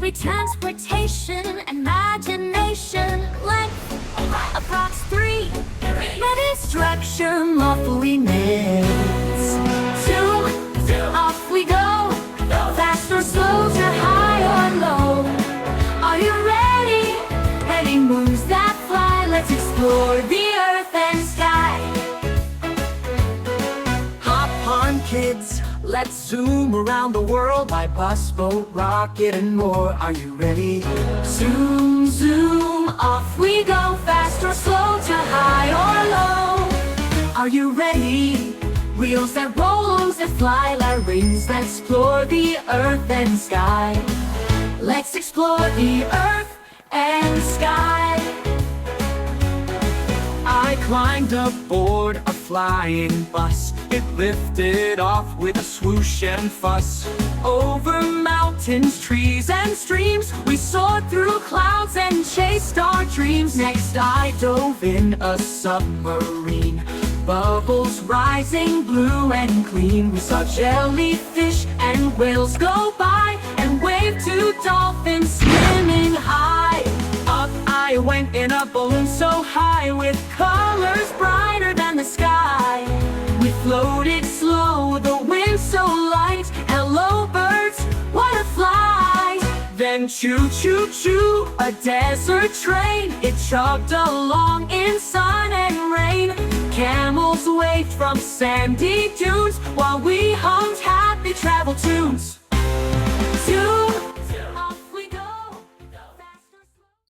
Great transportation, imagination, length, approx 3. Many structure lawfully knits. 2, off we go. Fast or slow, to high or low. Are you ready? Heading moves that fly. Let's explore the earth and sky. Hop on, kids, let's zoom around the world by bus, boat, rocket, and more. Are you ready? Zoom, zoom, off we go. Fast or slow, to high or low. Are you ready? Wheels that roll, wings that fly, like rings that explore the earth and sky. Let's explore the earth and sky. I climbed aboard a flying bus. It lifted off with a swoosh and fuss. Over mountains, trees, and streams, we soared through clouds and chased our dreams. Next I dove in a submarine. Bubbles rising blue and clean. We saw jellyfish and whales go by, and waved to dolphins swimming high. Up I went in a balloon so high, with colors brighter than the sky. We floated slow, the wind so light. Hello birds, what a flight. Then choo choo choo, a desert train. It chugged along in sun and rain. Camels waved from sandy dunes, while we hummed happy travel tunes.